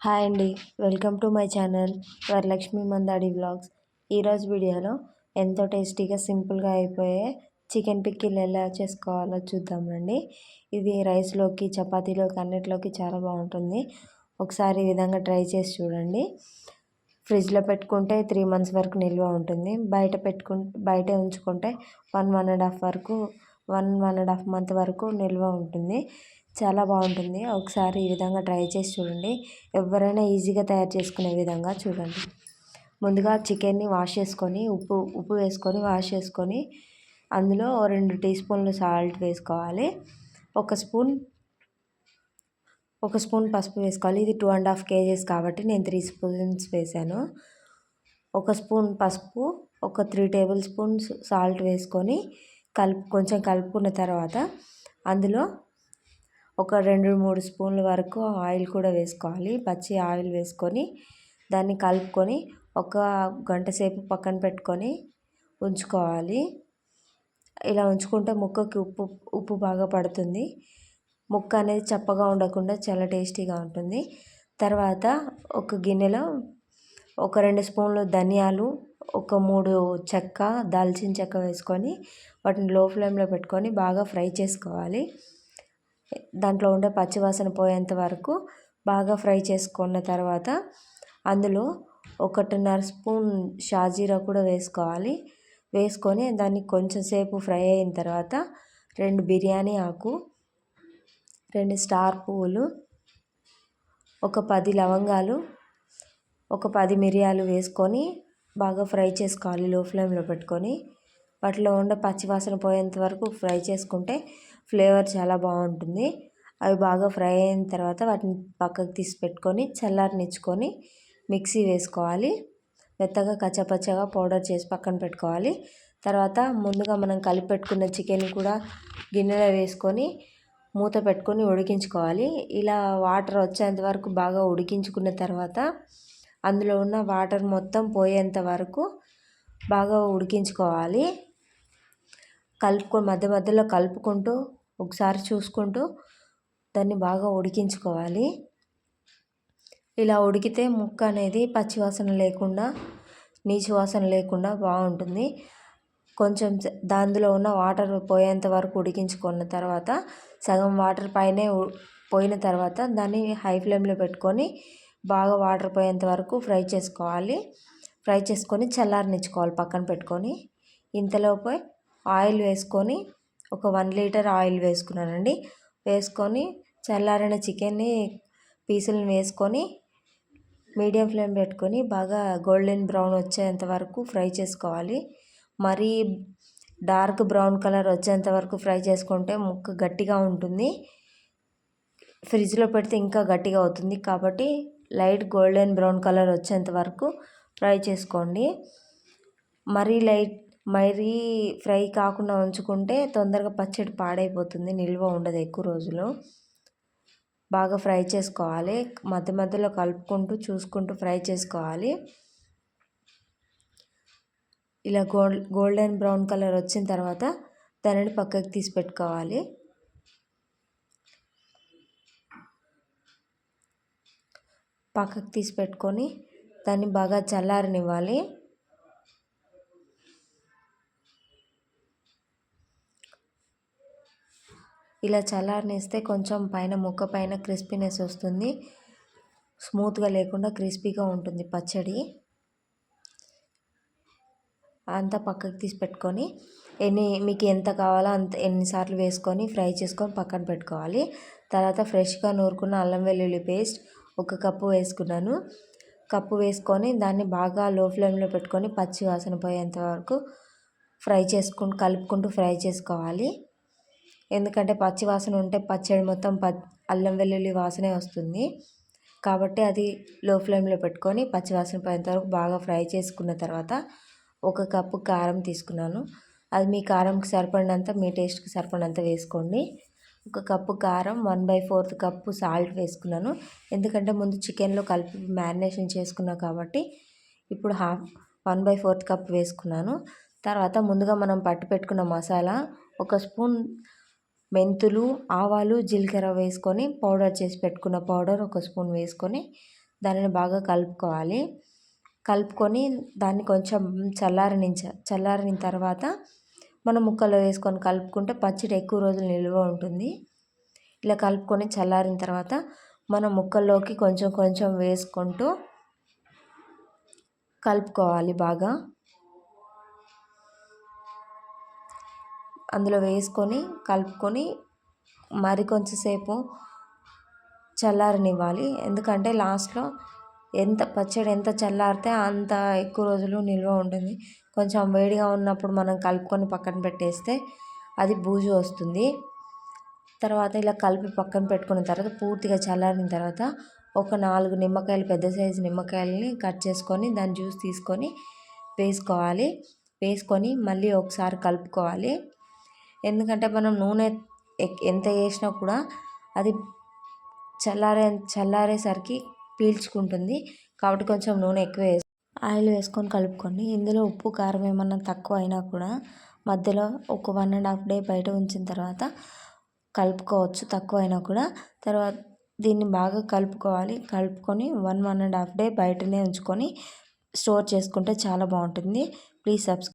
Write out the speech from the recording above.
Hi అండి. Welcome to my channel Varalakshmi Mandadi vlogs. ఈరోజు వీడియోలో ఎంతో టేస్టీగా సింపుల్గా అయిపోయే చికెన్ పిక్కిల్ ఎలా చేసుకోవాలో చూద్దామండి. ఇది రైస్లోకి చపాతీలోకి అన్నిటిలోకి చాలా బాగుంటుంది. ఒకసారి ఈ విధంగా ట్రై చేసి చూడండి. ఫ్రిడ్జ్లో పెట్టుకుంటే 3 months వరకు నిల్వ ఉంటుంది. బయట ఉంచుకుంటే 1.5 month వరకు నిల్వ ఉంటుంది. చాలా బాగుంటుంది. ఒకసారి ఈ విధంగా ట్రై చేసి చూడండి. ఎవరైనా ఈజీగా తయారు చేసుకునే విధంగా చూడండి. ముందుగా చికెన్ని వాష్ చేసుకొని ఉప్పు వేసుకొని వాష్ చేసుకొని అందులో 2 teaspoons సాల్ట్ వేసుకోవాలి. ఒక స్పూన్ పసుపు వేసుకోవాలి. ఇది 2.5 kgs కాబట్టి నేను 3 spoons వేసాను. ఒక స్పూన్ పసుపు, ఒక 3 tablespoons సాల్ట్ వేసుకొని కొంచెం కలుపుకున్న తర్వాత అందులో ఒక 2-3 స్పూన్ల వరకు ఆయిల్ కూడా వేసుకోవాలి. పచ్చి ఆయిల్ వేసుకొని దాన్ని కలుపుకొని ఒక గంట సేపు పక్కన పెట్టుకొని ఉంచుకోవాలి. ఇలా ఉంచుకుంటే ముక్కకి ఉప్పు బాగా పడుతుంది. ముక్క అనేది చప్పగా ఉండకుండా చాలా టేస్టీగా ఉంటుంది. తర్వాత ఒక గిన్నెలో ఒక 2 స్పూన్లు ధనియాలు, ఒక 3 దాల్చిన చెక్క వేసుకొని వాటిని లో ఫ్లేమ్లో పెట్టుకొని బాగా ఫ్రై చేసుకోవాలి. దాంట్లో ఉండే పచ్చివాసన పోయేంత వరకు బాగా ఫ్రై చేసుకున్న తర్వాత అందులో 1.5 స్పూన్ షాజీరా కూడా వేసుకోవాలి. వేసుకొని దాన్ని కొంచెం సేపు ఫ్రై అయిన తర్వాత 2 బిర్యానీ ఆకు, 2 స్టార్ పువ్వులు, ఒక 10 లవంగాలు, ఒక 10 మిరియాలు వేసుకొని బాగా ఫ్రై చేసుకోవాలి లో ఫ్లేమ్లో పెట్టుకొని. వాటిలో ఉండే పచ్చివాసన పోయేంత వరకు ఫ్రై చేసుకుంటే ఫ్లేవర్ చాలా బాగుంటుంది. అవి బాగా ఫ్రై అయిన తర్వాత వాటిని పక్కకు తీసి పెట్టుకొని చల్లారనిచ్చుకొని మిక్సీ వేసుకోవాలి. మెత్తగా కచ్చపచ్చగా పౌడర్ చేసి పక్కన పెట్టుకోవాలి. తర్వాత ముందుగా మనం కలిపి పెట్టుకున్న చికెన్ కూడా గిన్నెలో వేసుకొని మూత పెట్టుకొని ఉడికించుకోవాలి. ఇలా వాటర్ వచ్చేంత వరకు బాగా ఉడికించుకున్న తర్వాత అందులో ఉన్న వాటర్ మొత్తం పోయేంత వరకు బాగా ఉడికించుకోవాలి. మధ్య మధ్యలో కలుపుకుంటూ ఒకసారి చూసుకుంటూ దాన్ని బాగా ఉడికించుకోవాలి. ఇలా ఉడికితే ముక్క అనేది పచ్చివాసన లేకుండా నీచు వాసన లేకుండా బాగుంటుంది. కొంచెం దానిలో ఉన్న వాటర్ పోయేంత వరకు ఉడికించుకున్న తర్వాత సగం వాటర్ పైనే పోయిన తర్వాత దాన్ని హై ఫ్లేమ్లో పెట్టుకొని బాగా వాటర్ పోయేంత వరకు ఫ్రై చేసుకోవాలి. ఫ్రై చేసుకొని చల్లారనిచ్చుకోవాలి పక్కన పెట్టుకొని. ఇంతలోపే ఆయిల్ వేసుకొని ఒక 1 లీటర్ ఆయిల్ వేసుకున్నానండి. వేసుకొని చల్లారిన చికెన్ని పీసులను వేసుకొని మీడియం ఫ్లేమ్ పెట్టుకొని బాగా గోల్డెన్ బ్రౌన్ వచ్చేంత వరకు ఫ్రై చేసుకోవాలి. మరీ డార్క్ బ్రౌన్ కలర్ వచ్చేంత వరకు ఫ్రై చేసుకుంటే ముక్క గట్టిగా ఉంటుంది. ఫ్రిడ్జ్లో పెడితే ఇంకా గట్టిగా అవుతుంది. కాబట్టి లైట్ గోల్డెన్ బ్రౌన్ కలర్ వచ్చేంత వరకు ఫ్రై చేసుకోండి. మరీ ఫ్రై కాకుండా ఉంచుకుంటే తొందరగా పచ్చడి పాడైపోతుంది, నిల్వ ఉండదు ఎక్కువ రోజులు. బాగా ఫ్రై చేసుకోవాలి. మధ్య మధ్యలో కలుపుకుంటూ చూసుకుంటూ ఫ్రై చేసుకోవాలి. ఇలా గోల్డెన్ బ్రౌన్ కలర్ వచ్చిన తర్వాత దానిని పక్కకు తీసి పెట్టుకోవాలి. పక్కకు తీసి పెట్టుకొని దాన్ని బాగా చల్లారనివ్వాలి. ఇలా చల్లారనిస్తే కొంచెం ముక్క పైన క్రిస్పీనెస్ వస్తుంది. స్మూత్గా లేకుండా క్రిస్పీగా ఉంటుంది పచ్చడి. అంతా పక్కకు తీసి పెట్టుకొని మీకు ఎంత కావాలో అంత ఎన్నిసార్లు వేసుకొని ఫ్రై చేసుకొని పక్కన పెట్టుకోవాలి. తర్వాత ఫ్రెష్గా నూరుకున్న అల్లం వెల్లుల్లి పేస్ట్ 1 కప్పు వేసుకున్నాను. కప్పు వేసుకొని దాన్ని బాగా లో ఫ్లేమ్లో పెట్టుకొని పచ్చి వాసన పోయేంత వరకు కలుపుకుంటూ ఫ్రై చేసుకోవాలి. ఎందుకంటే పచ్చి వాసన ఉంటే పచ్చడి మొత్తం అల్లం వెల్లుల్లి వాసనే వస్తుంది. కాబట్టి అది లో ఫ్లేమ్లో పెట్టుకొని పచ్చి వాసన పోయేంత వరకు బాగా ఫ్రై చేసుకున్న తర్వాత 1 కప్పు కారం తీసుకున్నాను. అది మీ కారంకి సరిపడినంత, మీ టేస్ట్కి సరిపడినంత వేసుకోండి. 1 కప్పు కారం, 1/4 కప్పు సాల్ట్ వేసుకున్నాను. ఎందుకంటే ముందు చికెన్లో కలిపి మ్యారినేషన్ చేసుకున్నాను కాబట్టి ఇప్పుడు 1/4 కప్పు వేసుకున్నాను. తర్వాత ముందుగా మనం పట్టి పెట్టుకున్న మసాలా 1 స్పూన్ మెంతులు, ఆవాలు, జీలకర్ర వేసుకొని పౌడర్ చేసి పెట్టుకున్న పౌడర్ 1 స్పూన్ వేసుకొని దానిని బాగా కలుపుకోవాలి. కలుపుకొని దాన్ని కొంచెం చల్లారిన తర్వాత మనం ముక్కలు వేసుకొని కలుపుకుంటే పచ్చడి ఎక్కువ రోజులు నిల్వ ఉంటుంది. ఇలా కలుపుకొని చల్లారిన తర్వాత మనం ముక్కల్లోకి కొంచెం కొంచెం వేసుకుంటూ కలుపుకోవాలి బాగా. అందులో వేసుకొని కలుపుకొని మరి కొంచెంసేపు చల్లారనివ్వాలి. ఎందుకంటే లాస్ట్లో పచ్చడి ఎంత చల్లారితే అంత ఎక్కువ రోజులు నిల్వ ఉంటుంది. కొంచెం వేడిగా ఉన్నప్పుడు మనం కలుపుకొని పక్కన పెట్టేస్తే అది బూజు వస్తుంది. తర్వాత ఇలా కలిపి పక్కన పెట్టుకున్న తర్వాత పూర్తిగా చల్లారిన తర్వాత ఒక 4 నిమ్మకాయలు, పెద్ద సైజు నిమ్మకాయలని కట్ చేసుకొని దాని జ్యూస్ తీసుకొని వేసుకొని మళ్ళీ ఒకసారి కలుపుకోవాలి. ఎందుకంటే మనం నూనె ఎంత వేసినా కూడా అది చల్లారేసరికి పీల్చుకుంటుంది. కాబట్టి కొంచెం నూనె ఎక్కువ ఆయిల్ వేసుకొని కలుపుకొని ఇందులో ఉప్పు కారం ఏమన్నా తక్కువ అయినా కూడా మధ్యలో ఒక 1.5 day బయట ఉంచిన తర్వాత కలుపుకోవచ్చు, తక్కువ అయినా కూడా. తర్వాత దీన్ని బాగా కలుపుకొని 1.5 day బయటనే ఉంచుకొని స్టోర్ చేసుకుంటే చాలా బాగుంటుంది. Please subscribe.